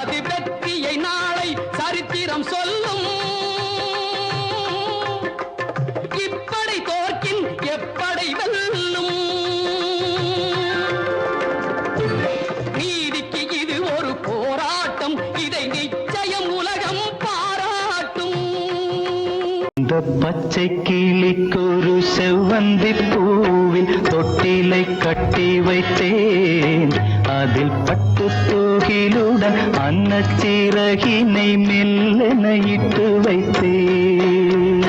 அது வெற்றியை நாளை சரித்திரம் சொல்லும். இப்படை தோற்கின் எப்படை வெல்லும். நீதிக்கு இது ஒரு போராட்டம். இதை நிச்சயம் உலகம் பாராட்டும். இந்த பச்சை கிளிக்கொரு செவ்வந்தி பூவில் தொட்டிலை கட்டி வைத்தேன். அதில் பட்டு தூகிலுடன் அன்னச்சிறகினை மெல்லென இட்டு வைத்தேன்.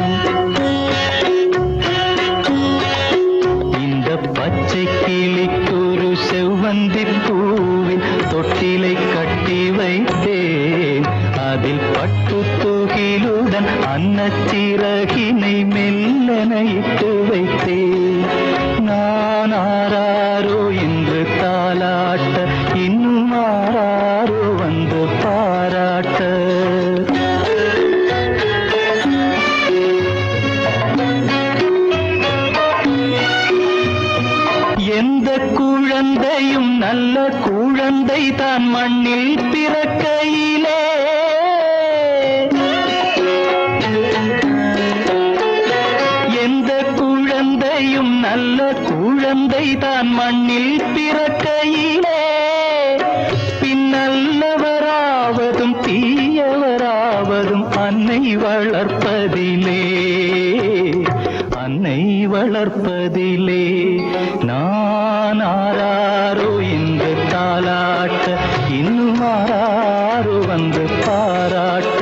இந்த பச்சை கிளிக்கொரு செவ்வந்தி பூவில் தொட்டிலை கட்டி வைத்தேன். அதில் பட்டு தூகிலுடன் அன்னச்சிறகினை மெல்லென இட்டு வைத்தேன். நான் ஆராரோ என்று தாலாட்ட, இன்னும் ஆராரோ வந்து பாராட்ட. எந்த குழந்தையும் நல்ல குழந்தை தான் மண்ணில் பிறக்கையிலே. எந்த குழந்தையும் நல்ல குழந்தை தான் மண்ணில் பிறக்கையிலே. பின்னல்லவராவதும் தீயவராவதும் அன்னை வளர்ப்பதிலே, அன்னை வளர்ப்பதிலே. நான் ஆராரோ என்று தாலாட்ட, இன்னும் ஆராரோ வந்து பாராட்ட.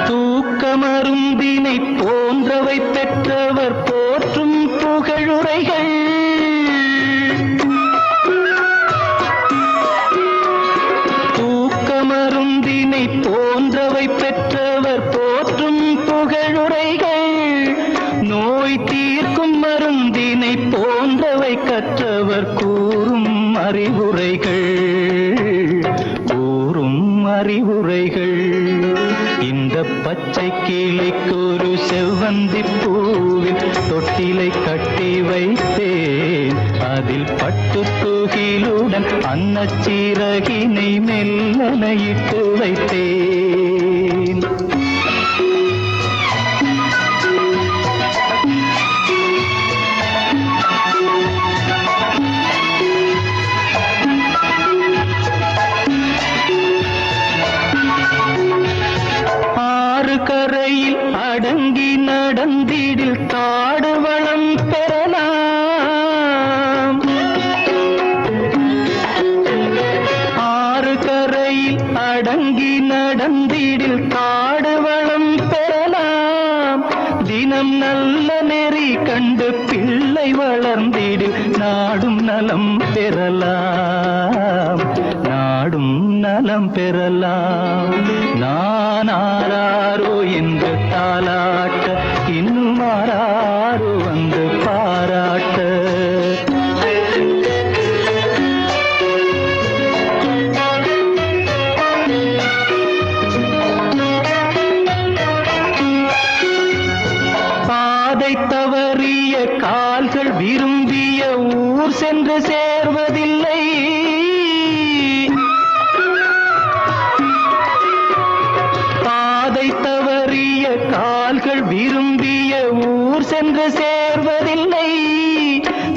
தூக்கமருந்தினை போன்றவை பெற்றவர் போற்றும் புகழுரைகள். தூக்கமருந்தினை போன்றவை பெற்றவர் போற்றும் புகழுரைகள். நோய் தீர்க்கும் மருந்தினை போன்றவை கற்றவர் கூறும் அறிவுரைகள், கூறும் அறிவுரைகள். இந்த பச்சை கிளிக்கொரு செவ்வந்தி பூவில் தொட்டிலை கட்டி வைத்தேன். அதில் பட்டு தூகிலுடன் அன்னச்சிறகினை மெல்லென இட்டு வைத்தேன். கரையில் அடங்கி நடந்திடில் காடு வளம் பெறலாம். ஆறு கரையில் அடங்கி நடந்திடில் காடு வளம் பெறலாம். தினம் நல்ல நெறி கண்டு பிள்ளை வளர்ந்திடில் நாடும் நலம் பெறலாம், நாடும் நலம் பெறலாம். நான் ஆராரோ என்று தாலாட்ட, இன்னும் ஆராரோ வந்து பாராட்ட. பாதை தவறிய கால்கள் விரும்பிய ஊர் சென்று சேர்வதில்லை. பாதை தவறிய கால்கள் விரும்பிய ஊர் சென்று சேர்வதில்லை.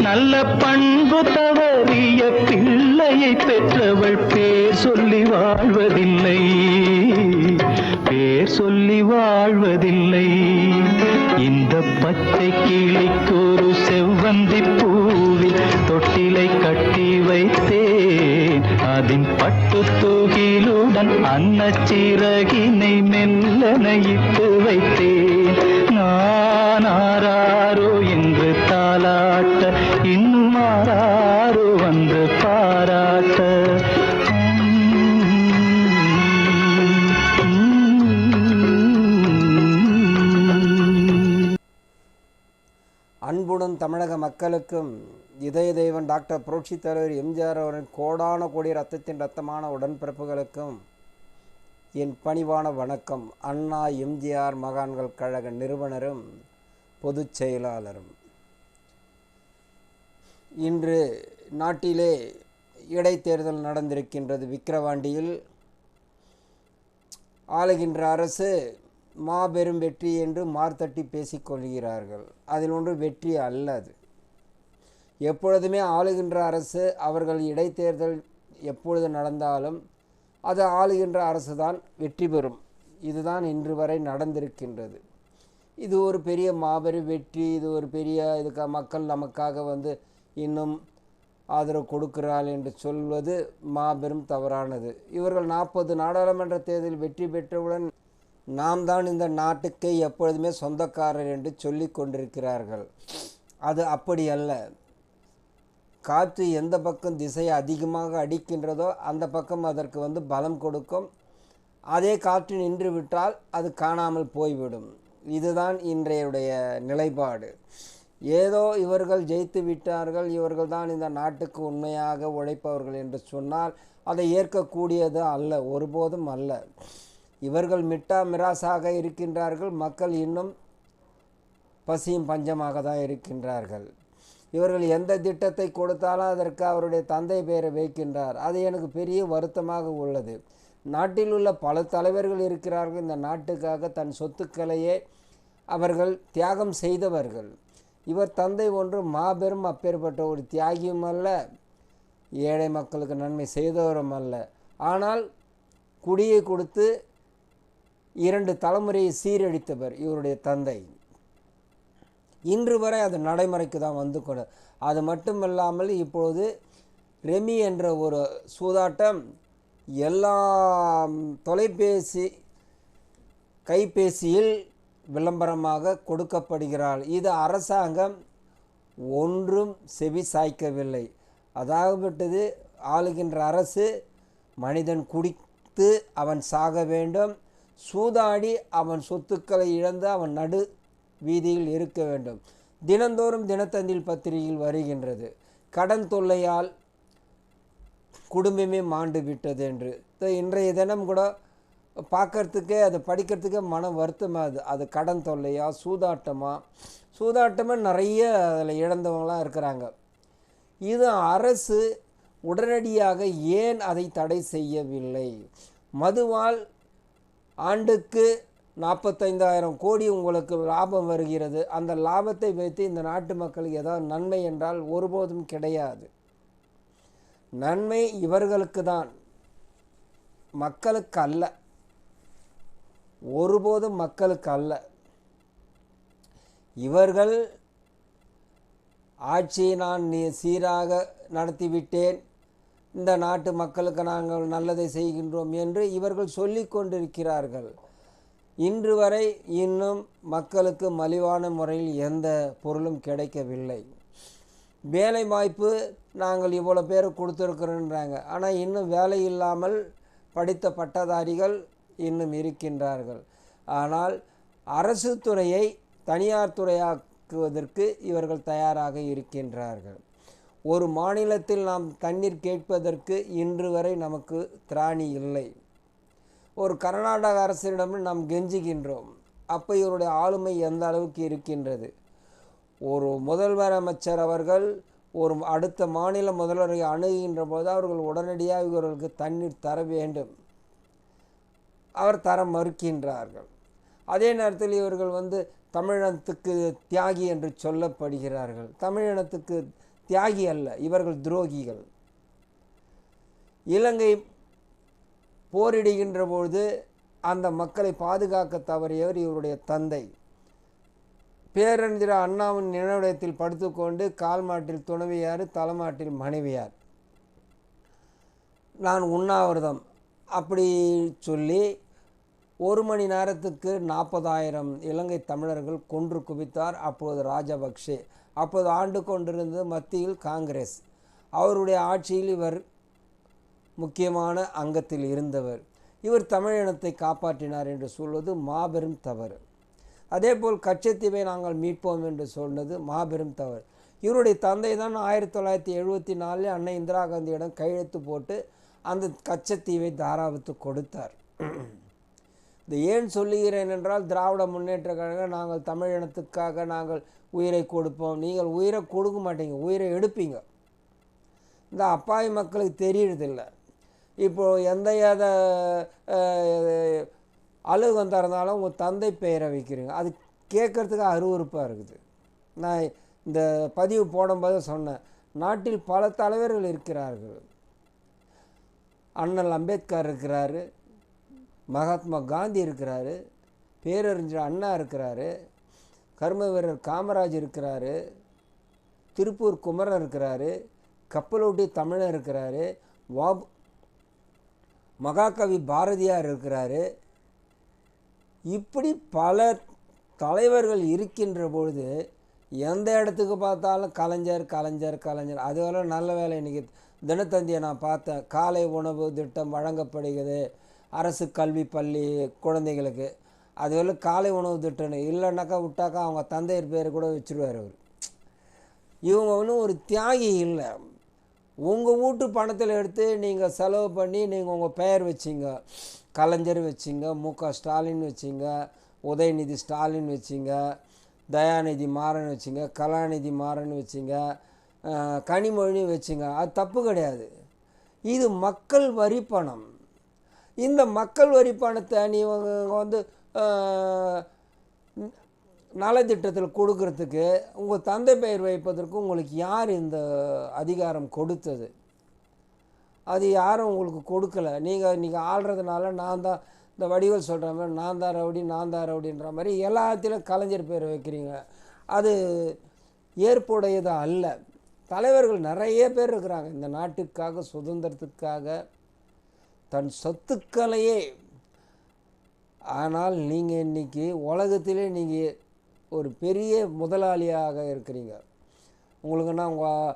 நல்ல பண்பு தவறிய பிள்ளையை பெற்றவள் பேர் சொல்லி வாழ்வதில்லை, பேர் சொல்லி வாழ்வதில்லை. இந்த பச்சை கிளிக்கொரு செவ்வந்தி பூவில் தொட்டிலை கட்டி வைத்தேன். அதின் பட்டு தூகிலுடன் அன்னச்சிறகினை மெல்லென இட்டு வைத்தேன். நான் ஆராரோ என்று தாலாட்ட, இன்னும் ஆராரோ வந்து பாராட்ட. அன்புடன் தமிழக மக்களுக்கும் இதய தெய்வம் டாக்டர் புரட்சித் தலைவர் எம்ஜிஆர் அவரின் கோடான கோடி ரத்தத்தின் ரத்தமான உடன்பிறப்புகளுக்கும் என் பணிவான வணக்கம். அண்ணா எம்ஜிஆர் மகான்கள் கழக நிறுவனரும் பொதுச் செயலாளரும். இன்று நாட்டிலே இடைத்தேர்தல் நடந்திருக்கின்றது. விக்கிரவாண்டியில் ஆளுகின்ற அரசு மாபெரும் வெற்றி என்று மார்த்தட்டி பேசிக்கொள்கிறார்கள். அதில் ஒன்று வெற்றி அல்லது. எப்பொழுதுமே ஆளுகின்ற அரசு அவர்கள் இடைத்தேர்தல் எப்பொழுது நடந்தாலும் அது ஆளுகின்ற அரசு தான் வெற்றி பெறும். இதுதான் இன்று வரை நடந்திருக்கின்றது. இது ஒரு பெரிய மாபெரும் வெற்றி. இது ஒரு பெரிய மக்கள் நமக்காக இன்னும் ஆதரவு கொடுக்கிறாள் என்று சொல்வது மாபெரும் தவறானது. இவர்கள் 40 நாடாளுமன்ற தேர்தலில் வெற்றி பெற்றவுடன் நாம் தான் இந்த நாட்டுக்கு எப்பொழுதுமே சொந்தக்காரர் என்று சொல்லி கொண்டிருக்கிறார்கள். அது அப்படி அல்ல. காற்று எந்த பக்கம் திசை அதிகமாக அடிக்கின்றதோ அந்த பக்கம் அதற்கு பலம் கொடுக்கும். அதே காற்று நின்று விட்டால் அது காணாமல் போய்விடும். இதுதான் இன்றைய நிலைப்பாடு. ஏதோ இவர்கள் ஜெயித்து விட்டார்கள், இவர்கள் தான் இந்த நாட்டுக்கு உண்மையாக உழைப்பவர்கள் என்று சொன்னால் அதை ஏற்கக்கூடியது அல்ல, ஒருபோதும் அல்ல. இவர்கள் மிராசாக இருக்கின்றார்கள். மக்கள் இன்னும் பசியும் பஞ்சமாக தான் இருக்கின்றார்கள். இவர்கள் எந்த திட்டத்தை கொடுத்தாலும் அதற்கு அவருடைய தந்தை பெயரை வைக்கின்றார். அது எனக்கு பெரிய வருத்தமாக உள்ளது. நாட்டில் உள்ள பல தலைவர்கள் இருக்கிறார்கள். இந்த நாட்டுக்காக தன் சொத்துக்களையே அவர்கள் தியாகம் செய்தவர்கள். இவர் தந்தை ஒன்று மாபெரும் அப்பேற்பட்ட ஒரு தியாகியும் அல்ல, ஏழை மக்களுக்கு நன்மை செய்தவரும் அல்ல. ஆனால் குடியை கொடுத்து 2 தலைமுறையை சீரழித்தவர் இவருடைய தந்தை. இன்று வரை அது நடைமுறைக்கு தான் கொண்டு. அது மட்டுமல்லாமல் இப்பொழுது ரெமி என்ற ஒரு சூதாட்டம் எல்லா கைபேசியில் விளம்பரமாக கொடுக்கப்படுகிறாள். இது அரசாங்கம் ஒன்றும் செவி சாய்க்கவில்லை. அதாகப்பட்டது ஆளுகின்ற அரசு மனிதன் குடித்து அவன் சாக வேண்டும், சூதாடி அவன் சொத்துக்களை இழந்து அவன் நடு வீதியில் இருக்க வேண்டும். தினந்தோறும் தினத்தந்தியில் பத்திரிகையில் வருகின்றது, கடன் தொல்லையால் குடும்பமே மாண்டு விட்டது என்று. இன்றைய தினம் கூட பார்க்கறதுக்கே அது படிக்கிறதுக்கே மனம் வருத்தமாக. அது கடன் தொல்லையா சூதாட்டமாக நிறைய அதில் இழந்தவங்களாம் இருக்கிறாங்க. இது அரசு உடனடியாக ஏன் அதை தடை செய்யவில்லை? மதுவால் ஆண்டுக்கு 45,000 கோடி உங்களுக்கு லாபம் வருகிறது. அந்த லாபத்தை வைத்து இந்த நாட்டு மக்களுக்கு ஏதாவது நன்மை என்றால் ஒருபோதும் கிடையாது. நன்மை இவர்களுக்கு தான், மக்களுக்கு அல்ல. ஒருபோதும் மக்களுக்கு அல்ல. இவர்கள் ஆட்சியை நான் சீராக நடத்திவிட்டேன், இந்த நாட்டு மக்களுக்கு நாங்கள் நல்லதை செய்கின்றோம் என்று இவர்கள் சொல்லி கொண்டிருக்கிறார்கள். இன்று வரை இன்னும் மக்களுக்கு மலிவான முறையில் எந்த பொருளும் கிடைக்கவில்லை. வேலை வாய்ப்பு நாங்கள் இவ்வளோ பேர் கொடுத்துருக்குறோன்றாங்க. ஆனால் இன்னும் வேலை இல்லாமல் படித்த பட்டதாரிகள் இன்னும் இருக்கின்றார்கள். ஆனால் அரசு துறையை தனியார் துறையாக்குவதற்கு இவர்கள் தயாராக இருக்கின்றார்கள். ஒரு மாநிலத்தில் நாம் தண்ணீர் கேட்பதற்கு இன்று வரை நமக்கு திராணி இல்லை. ஒரு கர்நாடக அரசிடம் நாம் கெஞ்சுகின்றோம். அப்போ இவருடைய ஆளுமை எந்த அளவுக்கு இருக்கின்றது? ஒரு முதல்வர் அமைச்சர் அவர்கள் ஒரு அடுத்த மாநில முதல்வரை அணுகுகின்ற போது அவர்கள் உடனடியாக இவர்களுக்கு தண்ணீர் தர வேண்டும். அவர் தர மறுக்கின்றார்கள். அதே நேரத்தில் இவர்கள் தமிழினத்துக்கு தியாகி என்று சொல்லப்படுகிறார்கள். தமிழினத்துக்கு தியாகி அல்ல, இவர்கள் துரோகிகள். இலங்கை போரிடுகின்ற பொழுது அந்த மக்களை பாதுகாக்க தவறியவர் இவருடைய தந்தை. பேரறிஞர் அண்ணாவின் நினைவிடத்தில் படுத்துக்கொண்டு கால் மாட்டில் துணைவியார், தலைமாட்டில் மனைவியார். நான் உண்ணாவிரதம் அப்படி சொல்லி 1 மணி நேரத்துக்கு 40,000 இலங்கை தமிழர்கள் கொன்று குவித்தார் அப்போது ராஜபக்ஷே. அப்போது ஆண்டு கொண்டிருந்த மத்தியில் காங்கிரஸ். அவருடைய ஆட்சியில் இவர் முக்கியமான அங்கத்தில் இருந்தவர். இவர் தமிழினத்தை காப்பாற்றினார் என்று சொல்வது மாபெரும் தவறு. அதேபோல் கச்சத்தீவை நாங்கள் மீட்போம் என்று சொன்னது மாபெரும் தவறு. இவருடைய தந்தை தான் 1974 அன்னை இந்திரா காந்தியிடம் கையெழுத்து போட்டு அந்த கச்சத்தீவை தாராவுக்கு கொடுத்தார். இது ஏன் சொல்லுகிறேன் என்றால், திராவிட முன்னேற்ற கழகம் நாங்கள் தமிழினத்துக்காக நாங்கள் உயிரை கொடுப்போம். நீங்கள் உயிரை கொடுக்க மாட்டீங்க, உயிரை எடுப்பீங்க. இந்த அப்பாவி மக்களுக்கு தெரியறதில்ல. இப்போது எந்த அலுவலகம் திறந்தாலும் உங்கள் தந்தை பெயரை வைக்கிறீங்க. அது கேட்குறதுக்கு அருவருப்பாக இருக்குது. நான் இந்த பதிவு போடும்போது சொன்னேன், நாட்டில் பல தலைவர்கள் இருக்கிறார்கள். அண்ணல் அம்பேத்கர் இருக்கிறாரு, மகாத்மா காந்தி இருக்கிறாரு, பேரறிஞர் அண்ணா இருக்கிறாரு, கர்ம வீரர் காமராஜ் இருக்கிறாரு, திருப்பூர் குமரன் இருக்கிறாரு, கப்பலோட்டி தமிழர் இருக்கிறாரு, மகாகவி பாரதியார் இருக்கிறாரு. இப்படி பல தலைவர்கள் இருக்கின்ற பொழுது எந்த இடத்துக்கு பார்த்தாலும் கலைஞர் கலைஞர் கலைஞர். அதுவரை நல்ல வேலை. இன்றைக்கி தினத்தந்தியை நான் பார்த்தேன், காலை உணவு திட்டம் வழங்கப்படுகிறது அரசு கல்வி பள்ளி குழந்தைகளுக்கு. அதுவரை காலை உணவு திட்டம்னு இல்லைன்னாக்கா விட்டாக்கா அவங்க தந்தையர் பேர் கூட வச்சுருவார் அவர். இவங்க ஒன்றும் ஒரு தியாகி இல்லை. உங்கள் வீட்டு பணத்தில் எடுத்து நீங்கள் செலவு பண்ணி நீங்கள் உங்கள் பெயர் வச்சிங்க, கலைஞர் வச்சிங்க, மு.க. ஸ்டாலின் வச்சிங்க, உதயநிதி ஸ்டாலின் வச்சிங்க, தயாநிதி மாறன் வச்சிங்க, கலாநிதி மாறன் வச்சிங்க, கனிமொழி வச்சிங்க. அது தப்பு கிடையாது. இது மக்கள் வரி பணம். இந்த மக்கள் வரி பணத்தை நீங்கள் வந்து நலத்திட்டத்தில் கொடுக்கறதுக்கு உங்கள் தந்தை பெயர் வைப்பதற்கு உங்களுக்கு யார் இந்த அதிகாரம் கொடுத்தது? அது யாரும் உங்களுக்கு கொடுக்கல. நீங்கள் ஆள்றதுனால நான் தான் இந்த வடிவல் சொல்கிற மாதிரி நான் தான் ரவுடி நான் தான் ரவுடின்ற மாதிரி எல்லாத்திலும் கலைஞர் பேர் வைக்கிறீங்க. அது ஏற்புடையது அல்ல. தலைவர்கள் நிறைய பேர் இருக்கிறாங்க இந்த நாட்டுக்காக, சுதந்திரத்துக்காக தன் சொத்துக்களையே. ஆனால் நீங்கள் இன்றைக்கி உலகத்திலே நீங்கள் ஒரு பெரிய முதலாளியாக இருக்கிறீங்க. உங்களுக்குன்னா உங்கள்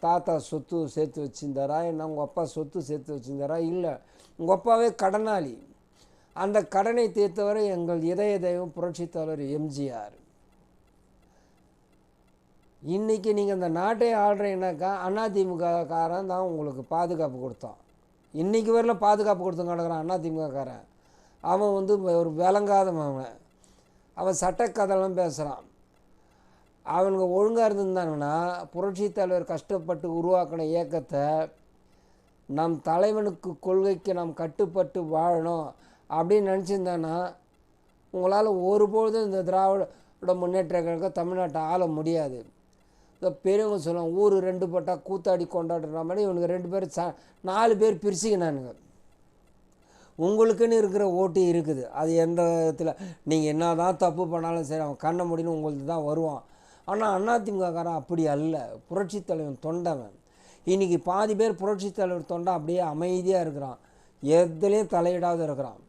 தாத்தா சொத்து சேர்த்து வச்சுருந்தாரா, என்ன உங்கள் அப்பா சொத்து சேர்த்து வச்சுருந்தாரா? இல்லை, உங்கள் அப்பாவே கடனாளி. அந்த கடனை தீர்த்தவரை எங்கள் இதய தெய்வம் புரட்சித் தலைவர் எம்ஜிஆர். இன்றைக்கி நீங்கள் இந்த நாட்டை ஆள்றீங்கன்னாக்கா அதிமுக காரன் தான் உங்களுக்கு பாதுகாப்பு கொடுத்தான். இன்றைக்கி வரலாம் பாதுகாப்பு கொடுத்து கிடக்கிறான் அதிமுக காரன். அவன் வந்து ஒரு விளங்காதவன். அவன் சட்டக்கதெல்லாம் பேசுகிறான். அவனுங்க ஒழுங்காக இருந்திருந்தாங்கன்னா புரட்சித் தலைவர் கஷ்டப்பட்டு உருவாக்கின இயக்கத்தை நம் தலைவனுக்கு கொள்கைக்கு நாம் கட்டுப்பட்டு வாழணும் அப்படின்னு நினச்சிருந்தான்னா உங்களால் ஒருபொழுதும் இந்த திராவிட முன்னேற்ற கழகம் தமிழ்நாட்டை ஆள முடியாது. இந்த பெரியவங்க சொல்லுவாங்க, ஊர் ரெண்டு பட்டால் கூத்தாடி கொண்டாடுற மாதிரி இவனுக்கு 2 பேர் 4 பேர் பிரிச்சுக்கினானுங்க. உங்களுக்குன்னு இருக்கிற ஓட்டு இருக்குது. அது எந்த விதத்தில் நீங்கள் என்ன தான் தப்பு பண்ணாலும் சரி அவன் கண்ணை முடின்னு உங்களுக்கு தான் வருவான். ஆனால் அதிமுககாரன் அப்படி அல்ல. புரட்சித் தலைவன் தொண்டவன். இன்றைக்கி பாதி பேர் புரட்சித் தலைவர் தொண்டை அப்படியே அமைதியாக இருக்கிறான், எதுலேயும் தலையிடாத இருக்கிறான்.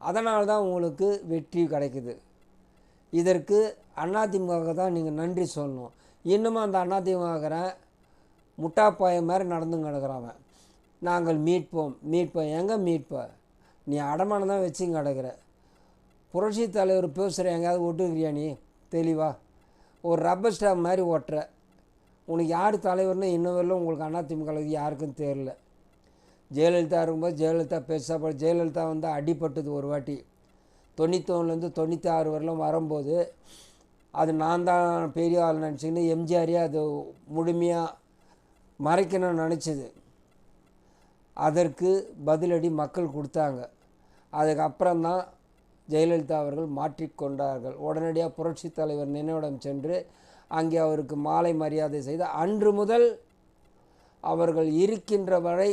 அதனால தான் உங்களுக்கு வெற்றி கிடைக்குது. இதற்கு அதிமுக தான் நீங்கள் நன்றி சொல்லணும். இன்னமும் அந்த அதிமுககாரன் முட்டாப்பாய மாதிரி நடந்து கிடக்கிறான். நாங்கள் மீட்போம் எங்கே மீட்போம்? நீ அடமானம் தான் வச்சு கிடக்கிற. புரட்சி தலைவர் பேசுகிற எங்கேயாவது ஒட்டுக்கிறியா? நீ தெளிவா ஒரு ரப்பர் ஸ்டாம்ப் மாதிரி ஓட்டுற. உனக்கு யார் தலைவர்னு இன்னும் வரலும் உங்களுக்கு அதிமுக யாருக்கும் தெரியல. ஜெயலலிதா இருக்கும்போது ஜெயலலிதா பேச ஜெயலலிதா வந்து அடிபட்டது ஒரு வாட்டி 91லேருந்து 96 வரலும் வரும்போது அது நான் தான் பெரிய ஆள் நினச்சிக்கின்னு எம்ஜிஆரே அது முழுமையாக மறைக்கணும்னு நினச்சிது. அதற்கு பதிலடி மக்கள் கொடுத்தாங்க. அதுக்கப்புறம்தான் ஜெயலலிதா அவர்கள் மாற்றிக்கொண்டார்கள். உடனடியாக புரட்சித் தலைவர் நினைவிடம் சென்று அங்கே அவருக்கு மாலை மரியாதை செய்து அன்று முதல் அவர்கள் இருக்கின்ற வரை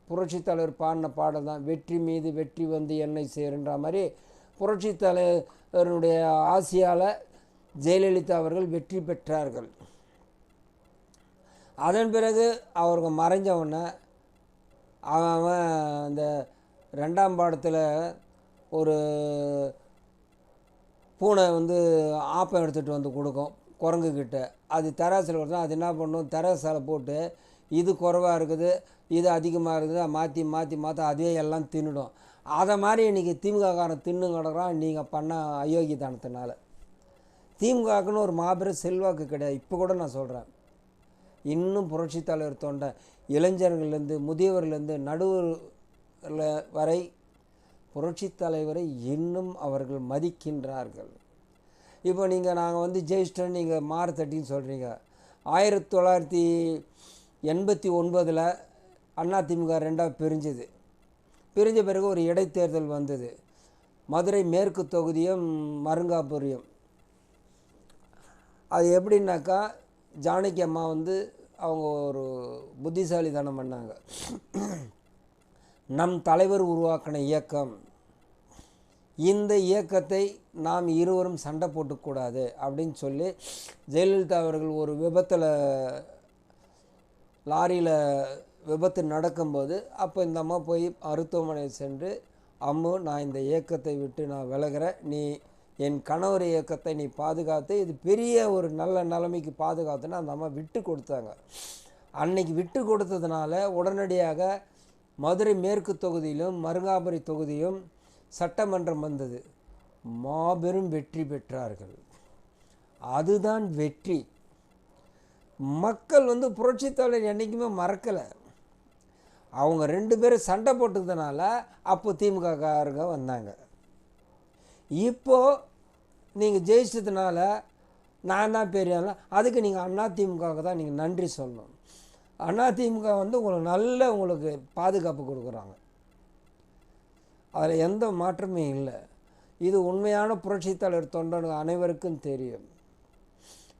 புரட்சித் தலைவர் பாடின பாடல் தான் வெற்றி மீது வெற்றி வந்து என்னை சேருன்ற மாதிரி புரட்சித் தலைவருடைய ஆசையால் ஜெயலலிதா அவர்கள் வெற்றி பெற்றார்கள். அதன் பிறகு அவர்கள் மறைஞ்சவுடனே அவன் இந்த 2ஆம் பாடத்தில் ஒரு பூனை வந்து ஆப்பம் எடுத்துகிட்டு வந்து கொடுக்கும் குரங்குக்கிட்ட. அது தராசில் கொடுத்தா அது என்ன பண்ணும், தராசால் போட்டு இது குறைவாக இருக்குது இது அதிகமாக இருக்குது மாற்றி மாற்றி மாற்றி அதுவே எல்லாம் தின்னுடும். அதை மாதிரி இன்றைக்கி திமுககாரன் தின்னு கிடக்குறான் நீங்கள் பண்ண அயோக்கியத்தனத்தினால. திமுகக்குன்னு ஒரு மாபெரும் செல்வாக்கு கிடையாது. இப்போ கூட நான் சொல்கிறேன், இன்னும் புரட்சித் தலைவர் தொண்டை இளைஞர்கள்லேருந்து முதியவர்கள்லேருந்து நடுவர் வரை புரட்சி தலைவரை இன்னும் அவர்கள் மதிக்கின்றார்கள். இப்போ நாங்கள் வந்து ஜெயிச்சிட்டோன்னு நீங்கள் மாறுதட்டின்னு சொல்கிறீங்க. 1989 அதிமுக ரெண்டாக பிரிஞ்சுது. பிரிஞ்ச பிறகு ஒரு இடைத்தேர்தல் வந்தது. மதுரை மேற்கு தொகுதியும் மருங்காபுரியும். அது எப்படின்னாக்கா ஜானகி அம்மா வந்து அவங்க ஒரு புத்திசாலித்தனம் பண்ணாங்க. நம் தலைவர் உருவாக்கின இயக்கம், இந்த இயக்கத்தை நாம் இருவரும் சண்டை போட்டுக்கூடாது அப்படின்னு சொல்லி ஜெயலலிதா அவர்கள் ஒரு விபத்தில் லாரியில் விபத்து நடக்கும்போது அப்போ இந்த அம்மா போய் மருத்துவமனை சென்று, அம்மு நான் இந்த இயக்கத்தை விட்டு நான் விலகிறேன், நீ என் கணவர் இயக்கத்தை நீ பாதுகாத்து இது பெரிய ஒரு நல்ல நிலைமைக்கு பாதுகாத்துன்னு அந்த அம்மா விட்டு கொடுத்தாங்க. அன்னைக்கு விட்டு கொடுத்ததுனால உடனடியாக மதுரை மேற்கு தொகுதியிலும் மருங்காபுரி தொகுதியும் சட்டமன்றம் வந்தது. மாபெரும் வெற்றி பெற்றார்கள். அதுதான் வெற்றி. மக்கள் வந்து புரட்சித்தலைவர் என்றைக்குமே மறக்கலை. அவங்க 2 பேரும் சண்டை போட்டதுனால அப்போ திமுககாரங்க வந்தாங்க. இப்போது நீங்கள் ஜெயிச்சதுனால நான் தான் பெரியால, அதுக்கு நீங்கள் அதிமுகவுக்கு தான் நீங்கள் நன்றி சொல்லணும். அதிமுக வந்து உங்களுக்கு பாதுகாப்பு கொடுக்குறாங்க. அதில் எந்த மாற்றமே இல்லை. இது உண்மையான புரட்சித்தலைவர் தொண்டனுக்கு அனைவருக்கும் தெரியும்.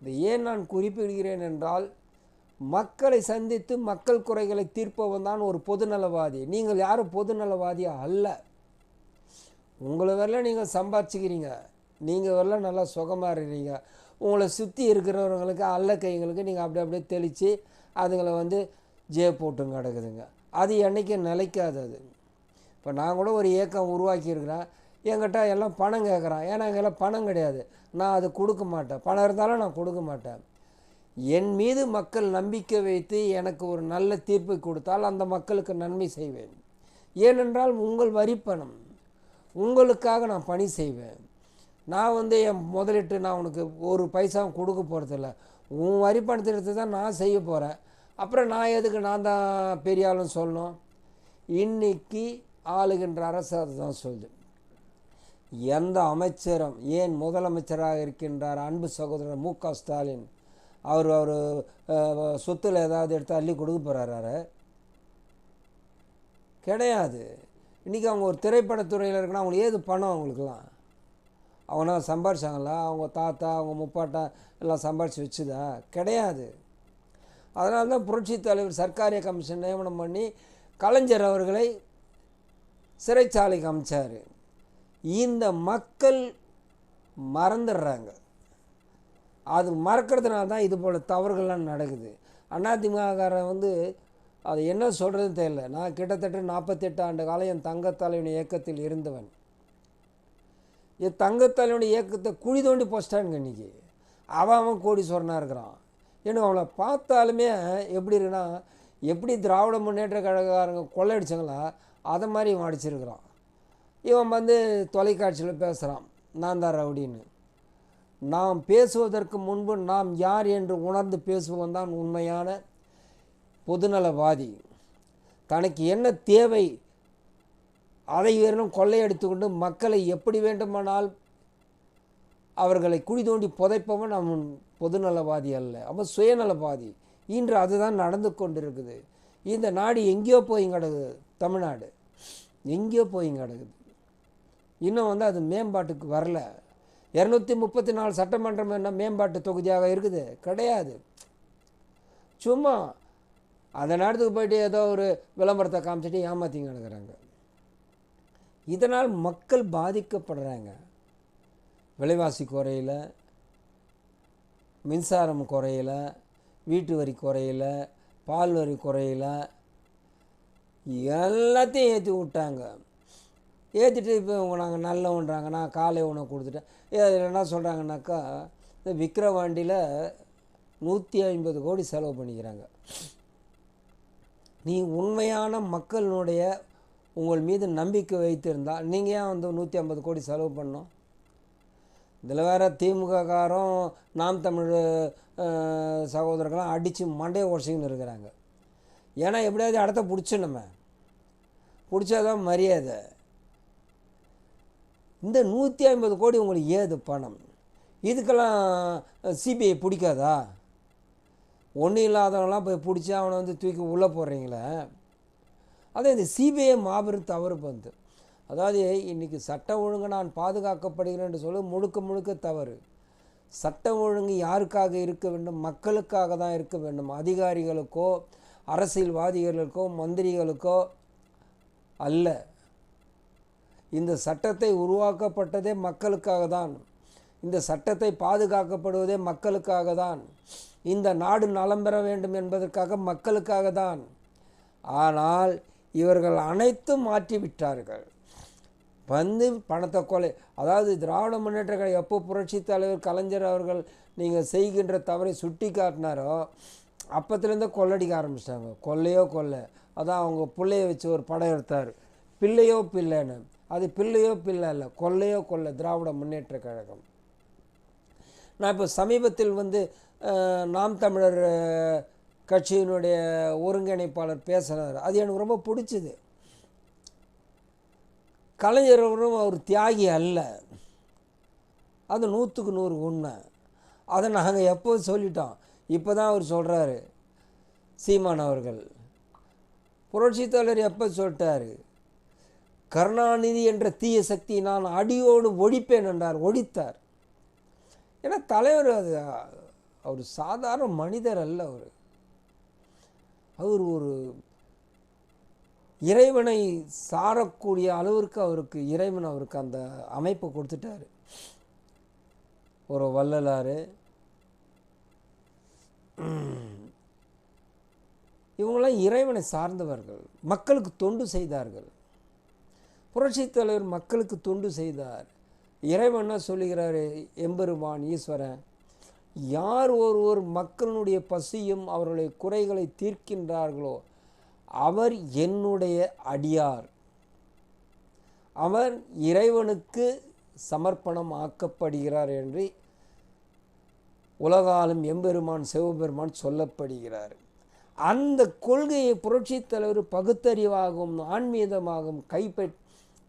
இது ஏன் நான் குறிப்பிடுகிறேன் என்றால், மக்களை சந்தித்து மக்கள் குறைகளை தீர்ப்பவன் தான் ஒரு பொதுநலவாதி. நீங்கள் யாரும் பொதுநலவாதியா அல்ல. உங்களை வரல நீங்கள் சம்பாதிச்சுக்கிறீங்க, நீங்கள் வரல நல்லா சுகமாக இருக்கிறீங்க. உங்களை சுற்றி இருக்கிறவங்களுக்கு அல்ல கைங்களுக்கு நீங்கள் அப்படியே தெளித்து அதுங்களை வந்து போட்டு கிடக்குதுங்க. அது என்றைக்கும் நிலைக்காதது. இப்போ நான் கூட ஒரு இயக்கம் உருவாக்கியிருக்கிறேன். என்கிட்ட எல்லாம் பணம் கேட்குறான். ஏன்னா எங்கெல்லாம் பணம் கிடையாது. நான் அது கொடுக்க மாட்டேன். பணம் இருந்தாலும் நான் கொடுக்க மாட்டேன். என் மீது மக்கள் நம்பிக்கை வைத்து எனக்கு ஒரு நல்ல தீர்ப்பை கொடுத்தால் அந்த மக்களுக்கு நன்மை செய்வேன். ஏனென்றால் உங்கள் வரிப்பணம், உங்களுக்காக நான் பணி செய்வேன். நான் வந்து என் முதலிட்டு நான் உனக்கு ஒரு பைசாவும் கொடுக்க போகிறதில்ல. உன் வரிப்பணத்தை தான் நான் செய்ய போகிறேன். அப்புறம் நான் எதுக்கு நான் தான் பெரிய ஆளுன்னு சொல்லணும்? இன்றைக்கி ஆளுகின்ற அரசு அதுதான் சொல்லுது. எந்த அமைச்சரும், ஏன் முதலமைச்சராக இருக்கின்றார் அன்பு சகோதரர் மு க ஸ்டாலின், அவர் சொத்தில் ஏதாவது எடுத்து அள்ளி கொடுக்க போகிறாரு? கிடையாது. இன்றைக்கி அவங்க ஒரு திரைப்படத்துறையில் இருக்குன்னா அவங்களுக்கு ஏது பணம்? அவங்களுக்குலாம் அவனா சம்பாரிச்சாங்களா? அவங்க தாத்தா அவங்க முப்பாட்டா எல்லாம் சம்பாரித்து வச்சுதா? கிடையாது. அதனால தான் புரட்சி தலைவர் சர்க்காரிய கமிஷன் நியமனம் பண்ணி கலைஞர் அவர்களை சிறைச்சாலைக்கு அமைச்சார். இந்த மக்கள் மறந்துடுறாங்க. அது மறக்கிறதுனால தான் இது போல் தவறுகள்லாம் நடக்குது. அதிமுககாரன் வந்து அது என்ன சொல்கிறதுன்னு தெரியல. நான் கிட்டத்தட்ட 48 ஆண்டு காலம் என் தங்கத்தலைவன் இயக்கத்தில் இருந்தவன். என் தங்கத்தலைவன் இயக்கத்தை குழி தோண்டி போஸ்டானுங்க. இன்றைக்கி அவன் கோடீஸ்வரனாக இருக்கிறான். எனக்கு அவனை பார்த்தாலுமே எப்படி இருக்குன்னா, எப்படி திராவிட முன்னேற்ற கழகக்காரங்க கொள்ளையடிச்சாங்களா அதை மாதிரி இவன் அடிச்சிருக்கிறான். இவன் வந்து தொலைக்காட்சியில் பேசுகிறான், நான் தான் ரவுடின்னு. நாம் பேசுவதற்கு முன்பு நாம் யார் என்று உணர்ந்து பேசுவன் தான் உண்மையான பொதுநலவாதி. தனக்கு என்ன தேவை அதை வேறும் கொள்ளையடித்து கொண்டு மக்களை எப்படி வேண்டுமானால் அவர்களை குழி தோண்டி புதைப்பவன் அவன் பொதுநலவாதி அல்ல, அவன் சுயநலவாதி. இன்று அதுதான் நடந்து கொண்டிருக்குது. இந்த நாடு எங்கேயோ போய் கிடக்குது. தமிழ்நாடு எங்கேயோ போய் கிடக்குது. இன்னும் வந்து அது மேம்பாட்டுக்கு வரல. 234 சட்டமன்றம் என்ன மேம்பாட்டு தொகுதியாக இருக்குது? கிடையாது. சும்மா அந்த நேரத்துக்கு போய்ட்டு ஏதோ ஒரு விளம்பரத்தை காமிச்சிட்டு ஏமாற்றிங்க கிடக்குறாங்க. இதனால் மக்கள் பாதிக்கப்படுறாங்க. விலைவாசி குறையில, மின்சாரம் குறையில, வீட்டு வரி குறையில, பால் வரி குறையில, எல்லாத்தையும் ஏற்றி விட்டாங்க. ஏற்றிட்டு இப்போ நாங்கள் நல்லவன்றாங்க. நான் காலை உணவு கொடுத்துட்டேன். இதில் என்ன சொல்கிறாங்கன்னாக்கா, இந்த விக்கிரவாண்டியில் 150 கோடி செலவு பண்ணிக்கிறாங்க. நீ உண்மையான மக்களுடைய உங்கள் மீது நம்பிக்கை வைத்திருந்தால் நீங்கள் ஏன் வந்து 150 கோடி செலவு பண்ணோம்? இதில் வேறு திமுககாரம் நாம் தமிழ் சகோதரர்கள்லாம் அடித்து மண்டையை உடச்சிக்கின்னு இருக்கிறாங்க. ஏன்னா எப்படியாவது இடத்த பிடிச்சணுமே, பிடிச்சாதான் மரியாதை. இந்த 150 கோடி உங்களுக்கு ஏது பணம்? இதுக்கெல்லாம் சிபிஐ பிடிக்காதா? ஒன்றும் இல்லாதவங்களாம் போய் பிடிச்சி அவனை வந்து தூக்கி உள்ளே போடுறீங்களே. அதே இந்த சிபிஐ மாபெரும் தவறு வந்து, அதாவது இன்றைக்கி சட்டம் ஒழுங்கு நான் பாதுகாக்கப்படுகிறேன் சொல்லி முழுக்க முழுக்க தவறு. சட்டம் ஒழுங்கு யாருக்காக இருக்க வேண்டும்? மக்களுக்காக தான் இருக்க வேண்டும். அதிகாரிகளுக்கோ அரசியல்வாதிகளுக்கோ மந்திரிகளுக்கோ அல்ல. இந்த சட்டத்தை உருவாக்கப்பட்டதே மக்களுக்காக தான். இந்த சட்டத்தை பாதுகாக்கப்படுவதே மக்களுக்காக தான். இந்த நாடு நலம் பெற வேண்டும் என்பதற்காக மக்களுக்காக தான். ஆனால் இவர்கள் அனைத்தும் மாற்றிவிட்டார்கள். வந்து பணத்தை கொலை, அதாவது திராவிட முன்னேற்ற கழகம் எப்போ புரட்சி தலைவர் கலைஞர் அவர்கள் நீங்கள் செய்கின்ற தவறை சுட்டி காட்டினாரோ அப்பத்துலேருந்தே கொள்ளடிக்க ஆரம்பிச்சிட்டாங்க. கொள்ளையோ கொள்ளை. அதான் அவங்க பிள்ளைய வச்சு ஒரு படம் எடுத்தார், பிள்ளையோ பிள்ளைன்னு. அது பிள்ளையோ பிள்ளை இல்லை, கொள்ளையோ கொள்ளை. திராவிட முன்னேற்ற கழகம். நான் இப்போ சமீபத்தில் வந்து நாம் தமிழர் கட்சியினுடைய ஒருங்கிணைப்பாளர் பேசுகிறார். அது எனக்கு ரொம்ப பிடிச்சிது. கலைஞரும் ஒரு தியாகி அல்ல, அது 100க்கு 100 உண்மை. அதை நாங்கள் எப்போ சொல்லிட்டோம். இப்போ தான் அவர் சொல்கிறாரு சீமான் அவர்கள். புரட்சித் தலைவர் எப்போ சொல்லிட்டார்? கருணாநிதி என்ற தீய சக்தி நான் அடியோடு ஒழிப்பேன் என்றார். ஒழித்தார். ஏன்னா தலைவர் அது அவர் சாதாரண மனிதர் அல்ல. அவர் ஒரு இறைவனை சாரக்கூடிய அளவிற்கு அவருக்கு இறைவன் அவருக்கு அந்த அமைப்பை கொடுத்துட்டார். ஒரு வள்ளலார், இவங்களாம் இறைவனை சார்ந்தவர்கள். மக்களுக்கு தொண்டு செய்தார்கள். புரட்சித் தலைவர் மக்களுக்கு தொண்டு செய்தார். இறைவனா சொல்லுகிறாரு, எம்பெருமான் ஈஸ்வரன், யார் ஒருவர் மக்களுடைய பசியும் அவர்களுடைய குறைகளை தீர்க்கின்றார்களோ அவர் என்னுடைய அடியார், அவர் இறைவனுக்கு சமர்ப்பணம் ஆக்கப்படுகிறார் என்று உலகாலும் எம்பெருமான் சிவபெருமான் சொல்லப்படுகிறார். அந்த கொள்கையை புரட்சித் தலைவர் பகுத்தறிவாகவும் ஆன்மீகமாகவும்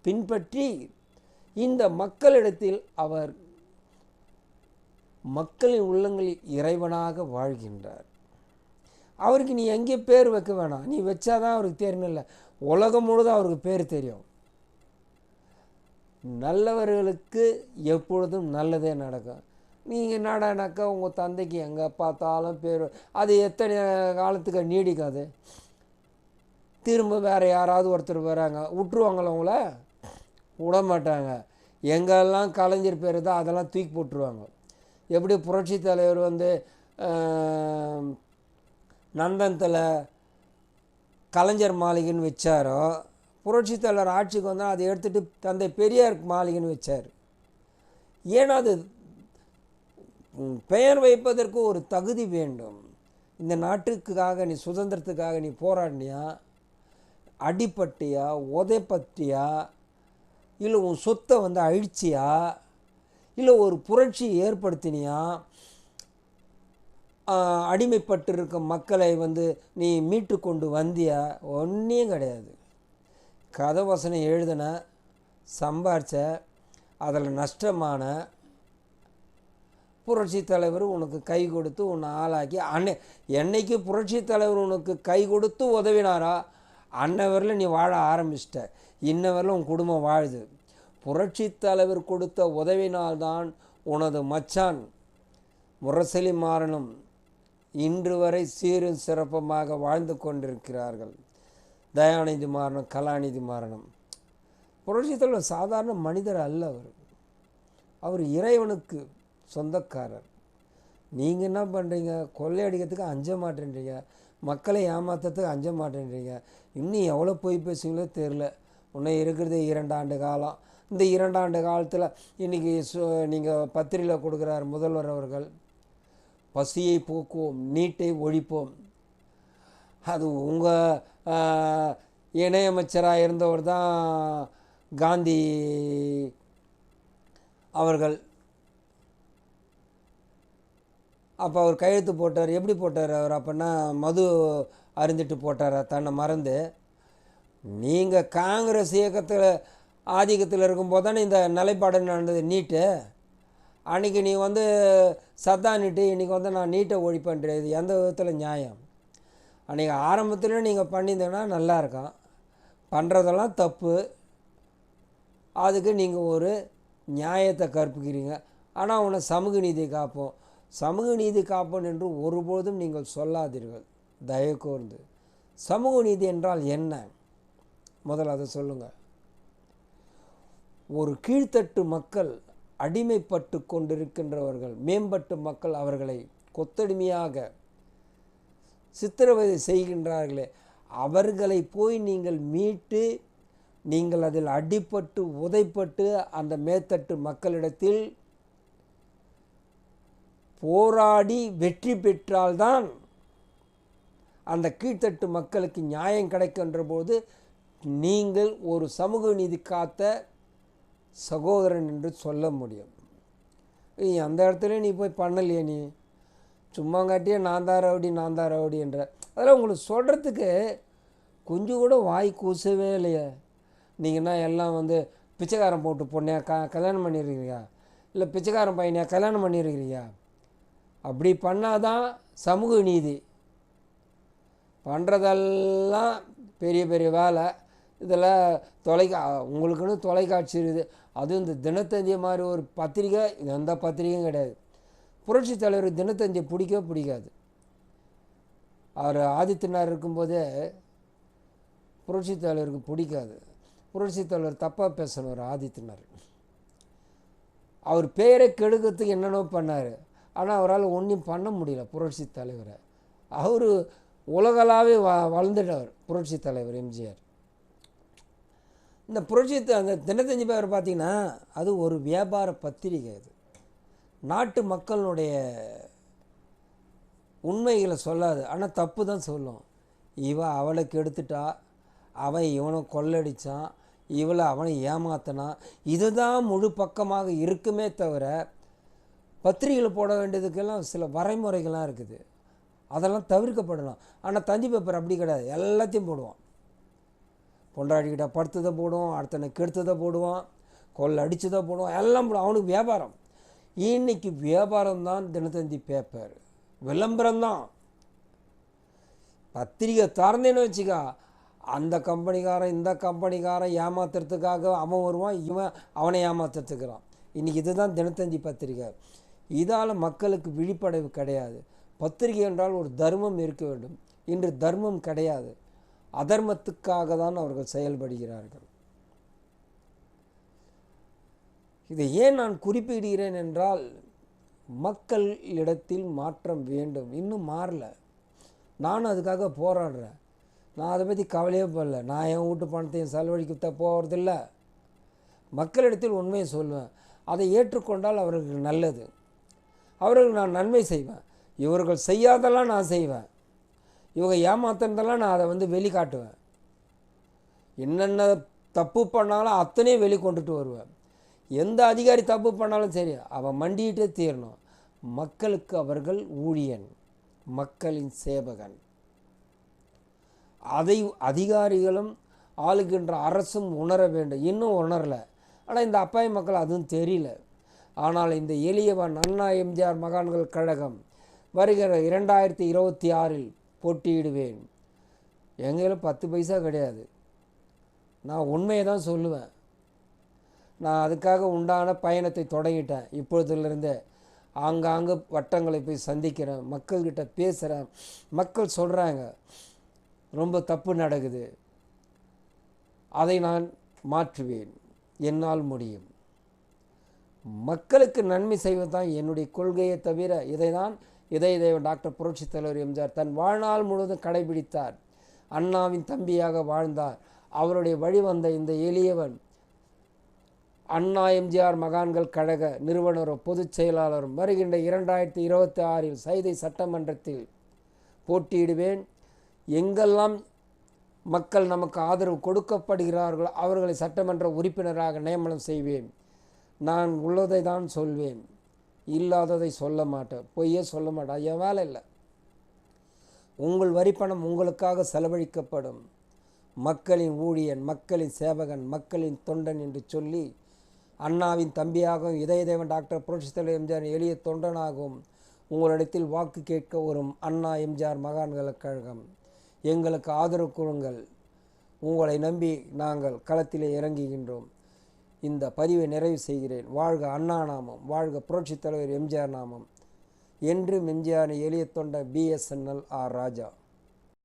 பின்பற்றி இந்த மக்களிடத்தில் அவர் மக்களின் உள்ளங்களில் இறைவனாக வாழ்கின்றார். அவருக்கு நீ எங்கே பேர் வைக்க வேணாம், நீ வச்சாதான் அவருக்கு தெரியும். இல்லை, உலகம் முழுதும் அவருக்கு பேர் தெரியும். நல்லவர்களுக்கு எப்பொழுதும் நல்லதே நடக்கும். நீங்கள் என்னடானாக்கா உங்கள் தந்தைக்கு எங்கே பார்த்தாலும் பேர், அது எத்தனை காலத்துக்கு நீடிக்காது. திரும்ப வேறு யாராவது ஒருத்தர் வராங்க, விட்டுருவாங்கள உங்கள? விட மாட்டாங்க. எங்கெல்லாம் கலைஞர் பேர் தான் அதெல்லாம் தூக்கி போட்டுருவாங்க. எப்படி புரட்சி தலைவர் வந்து நந்தனத்தில் கலைஞர் மாளிகைன்னு வச்சாரோ, புரட்சி தலைவர் ஆட்சிக்கு வந்தால் அதை எடுத்துகிட்டு தந்தை பெரியார் மாளிகைன்னு வச்சார். ஏன்னா அது பெயர் வைப்பதற்கு ஒரு தகுதி வேண்டும். இந்த நாட்டுக்காக நீ சுதந்திரத்துக்காக நீ போராடினியா, அடிப்பட்டியா, உதைப்பட்டியா, இல்லை உன் சொத்தை வந்து அழிச்சியா, இல்லை ஒரு புரட்சி ஏற்படுத்தினியா, அடிமைப்பட்டிருக்க மக்களை வந்து நீ மீட்டு கொண்டு வந்தியா? ஒன்றையும் கிடையாது. கதை வசனம் எழுதின, சம்பாரிச்ச, அதில் நஷ்டமான புரட்சி தலைவர் உனக்கு கை கொடுத்து உன்னை ஆளாக்கி என்னைக்கு புரட்சி தலைவர் உனக்கு கை கொடுத்து உதவினாரா அன்னவரில் நீ வாழ ஆரம்பிச்சிட்ட. இன்னவரில் உன் குடும்பம் வாழுது. புரட்சி தலைவர் கொடுத்த உதவினால்தான் உனது மச்சான் முரசொலி மாறனும் இன்று வரை சீரும் சிறப்பமாக வாழ்ந்து கொண்டிருக்கிறார்கள். தயாநிதி மாறனும் கலாநிதி மாறனும். புரட்சி தலைவர் சாதாரண மனிதர் அல்ல. அவர் இறைவனுக்கு சொந்தக்காரர். நீங்கள் என்ன பண்ணுறீங்க? கொள்ளையடிக்கிறதுக்கு அஞ்ச மாட்டேன்றீங்க, மக்களை ஏமாத்துறதுக்கு அஞ்ச மாட்டேன்றீங்க. இன்னும் எவ்வளோ போய் பேசுங்களோ தெரில. இன்னும் இருக்கிறது 2 ஆண்டு காலம். இந்த 2 ஆண்டு காலத்தில் இன்றைக்கி நீங்கள் பத்திரிகையில் கொடுக்குறார் முதல்வர் அவர்கள், பசியை போக்குவோம், நீட்டை ஒழிப்போம். அது உங்கள் இணையமைச்சராக இருந்தவர் தான் காந்தி அவர்கள். அப்போ அவர் கையெழுத்து போட்டார். எப்படி போட்டார் அவர்? அப்படின்னா மது அருந்திட்டு போட்டார், தன்னை மறந்து. நீங்கள் காங்கிரஸ் இயக்கத்தில் ஆதிக்கத்தில் இருக்கும்போது தானே இந்த நிலைப்பாடு நடந்தது நீட்டு. அன்றைக்கி நீ வந்து சத்தானிட்டு இன்றைக்கி வந்து நான் நீட்டை ஒழிப்பேன்றது எந்த விதத்தில் நியாயம்? அன்றைக்கி ஆரம்பத்தில் நீங்கள் பண்ணியிருந்தீங்கன்னா நல்லா இருக்கும். பண்ணுறதெல்லாம் தப்பு. அதுக்கு நீங்கள் ஒரு நியாயத்தை கற்பிக்கிறீங்க. ஆனால் உன்னை சமூக நீதி காப்போம், சமூக நீதி காப்போம் என்று ஒருபோதும் நீங்கள் சொல்லாதீர்கள் தயவு கூர்ந்து. சமூக நீதி என்றால் என்ன? முதல்ல அதை சொல்லுங்கள். ஒரு கீழ்த்தட்டு மக்கள் அடிமைப்பட்டு கொண்டிருக்கின்றவர்கள், மேம்பட்டு மக்கள் அவர்களை கொத்தடிமையாக சித்திரவதை செய்கின்றார்களே, அவர்களை போய் நீங்கள் மீட்டு நீங்கள் அதில் அடிபட்டு உதைப்பட்டு அந்த மேத்தட்டு மக்களிடத்தில் போராடி வெற்றி பெற்றால்தான் அந்த கீழ்த்தட்டு மக்களுக்கு நியாயம் கிடைக்கின்ற போது நீங்கள் ஒரு சமூக நீதி காத்த சகோதரன் என்று சொல்ல முடியும். அந்த இடத்துல நீ போய் பண்ணலையே, நீ சும்மாங்காட்டியே நான் தான் ரவுடி என்ற அதெல்லாம் உங்களுக்கு சொல்கிறதுக்கு கொஞ்சம் கூட வாய் கூசவே இல்லையே. நீங்கள்னா எல்லாம் வந்து பிச்சைக்காரன் போட்டு பொண்ணையா கல்யாணம் பண்ணியிருக்கிறீங்க, இல்லை பிச்சைக்காரன் பையனையா கல்யாணம் பண்ணியிருக்கிறீங்க. அப்படி பண்ணாதான் சமூக நீதி. பண்ணுறதெல்லாம் பெரிய பெரிய வேலை. இதில் உங்களுக்குன்னு தொலைக்காட்சி இருக்குது. அதுவும் இந்த தினத்தந்தி மாதிரி ஒரு பத்திரிக்கை எந்த பத்திரிக்கையும் கிடையாது. புரட்சி தலைவர் தினத்தந்தி பிடிக்காது. அவர் ஆதித்யநாத் இருக்கும்போதே புரட்சி தலைவருக்கு பிடிக்காது. புரட்சி தலைவர் தப்பாக பேசணும் ஆதித்யநாத். அவர் பேரை கெடுக்கிறதுக்கு என்னென்னோ பண்ணார். ஆனால் அவரால் ஒன்றும் பண்ண முடியல புரட்சி தலைவரை. அவர் உலகளாவே வளர்ந்துட்டவர் புரட்சி தலைவர் எம்ஜிஆர். இந்த அந்த தினத்தந்தி பேர் பார்த்திங்கன்னா அது ஒரு வியாபார பத்திரிகை. அது நாட்டு மக்களுடைய உண்மைகளை சொல்லாது, ஆனால் தப்பு தான் சொல்லும். அவளை கெடுத்துட்டா, அவன் இவனை கொள்ளடித்தான், இவளை அவனை ஏமாத்தினான், இதுதான் முழு பக்கமாக இருக்குமே தவிர பத்திரிகையில் போட வேண்டியதுக்கெல்லாம் சில வரைமுறைகள்லாம் இருக்குது. அதெல்லாம் தவிர்க்கப்படலாம். ஆனால் தந்தி பேப்பர் அப்படி கிடையாது, எல்லாத்தையும் போடுவான். பொண்டாடிக்கிட்ட படுத்ததை போடுவான், அடுத்தனை கெடுத்ததை போடுவான், கொள்ளை அடித்ததை போடுவான், எல்லாம் போடுவான். அவனுக்கு வியாபாரம். இன்னைக்கு வியாபாரம் தான் தினத்தந்தி பேப்பர், விளம்பரம்தான். பத்திரிகை திறந்தேன்னு வச்சுக்கா, அந்த கம்பெனிக்காரன் இந்த கம்பெனிக்காரன் ஏமாத்துறதுக்காக அவன் வருவான், இவன் அவனை ஏமாத்துறதுக்குறான். இன்றைக்கி இதுதான் தினத்தந்தி பத்திரிகை. இதால் மக்களுக்கு விழிப்படைவு கிடையாது. பத்திரிகை என்றால் ஒரு தர்மம் இருக்க வேண்டும். இன்று தர்மம் கிடையாது, அதர்மத்துக்காக தான் அவர்கள் செயல்படுகிறார்கள். இதை ஏன் நான் குறிப்பிடுகிறேன் என்றால், மக்களிடத்தில் மாற்றம் வேண்டும். இன்னும் மாறல. நானும் அதுக்காக போராடுறேன். நான் அதை பற்றி கவலையே படல. நான் என் வீட்டு பணத்தையும் செலவழிக்க போகிறதில்ல. மக்களிடத்தில் உண்மையை சொல்வேன். அதை ஏற்றுக்கொண்டால் அவர்களுக்கு நல்லது. அவர்களுக்கு நான் நன்மை செய்வேன். இவர்கள் செய்யாதெல்லாம் நான் செய்வேன். இவங்க ஏமாத்துறதெல்லாம் நான் அதை வெளிக்காட்டுவேன். என்னென்ன தப்பு பண்ணாலும் அத்தனையும் வெளிக்கொண்டுட்டு வருவேன். எந்த அதிகாரி தப்பு பண்ணாலும் சரி, அவன் மண்டிகிட்டே தீரணும். மக்களுக்கு அவர்கள் ஊழியன், மக்களின் சேவகன். அதை அதிகாரிகளும் ஆளுகின்ற அரசும் உணர வேண்டும். இன்னும் உணரலை. ஆனால் இந்த அப்பாவி மக்கள் அதுவும் தெரியல. ஆனால் இந்த எளியவன் அண்ணா எம்ஜிஆர் மகான்கள் கழகம் வருகிற 2026 போட்டியிடுவேன். எங்கேயும் 10 பைசா கிடையாது. நான் உண்மையை தான் சொல்லுவேன். நான் அதுக்காக உண்டான பயணத்தை தொடங்கிட்டேன். இப்பொழுதுலேருந்தே ஆங்காங்கு வட்டங்களை போய் சந்திக்கிறேன், மக்கள்கிட்ட பேசுகிறேன். மக்கள் சொல்கிறாங்க ரொம்ப தப்பு நடக்குது, அதை நான் மாற்றுவேன், என்னால் முடியும். மக்களுக்கு நன்மை செய்வது தான் என்னுடைய கொள்கையை தவிர இதை டாக்டர் புரட்சி தலைவர் எம்ஜிஆர் தன் வாழ்நாள் முழுவதும் கடைபிடித்தார். அண்ணாவின் தம்பியாக வாழ்ந்தார். அவருடைய வழி வந்த இந்த எளியவன் அண்ணா எம்ஜிஆர் மகான்கள் கழக நிறுவனரும் பொதுச் செயலாளரும் வருகின்ற 2026 சைதை சட்டமன்றத்தில் போட்டியிடுவேன். எங்கெல்லாம் மக்கள் நமக்கு ஆதரவு கொடுக்கப்படுகிறார்களோ அவர்களை சட்டமன்ற உறுப்பினராக நியமனம் செய்வேன். நான் உள்ளதை தான் சொல்வேன், இல்லாததை சொல்ல மாட்டேன், பொய்யே சொல்ல மாட்டேன். என் வேலை இல்லை. உங்கள் வரிப்பணம் உங்களுக்காக செலவழிக்கப்படும். மக்களின் ஊழியன், மக்களின் சேவகன், மக்களின் தொண்டன் என்று சொல்லி அண்ணாவின் தம்பியாகவும் இதயதேவன் டாக்டர் புரட்சித் தலைவர் எம்ஜிஆர் எளிய தொண்டனாகவும் உங்களிடத்தில் வாக்கு கேட்க வரும் அண்ணா எம்ஜிஆர் மகான்கள் கழகம். எங்களுக்கு ஆதரவு கொடுங்கள். உங்களை நம்பி நாங்கள் களத்திலே இறங்குகின்றோம். இந்த பதிவை நிறைவு செய்கிறேன். வாழ்க அண்ணா நாமம், வாழ்க புரட்சித் தலைவர் எம்ஜிஆர் நாமம். என்றும் எம்ஜிஆர் எளிய தொண்ட BSNL ஆர் ராஜா.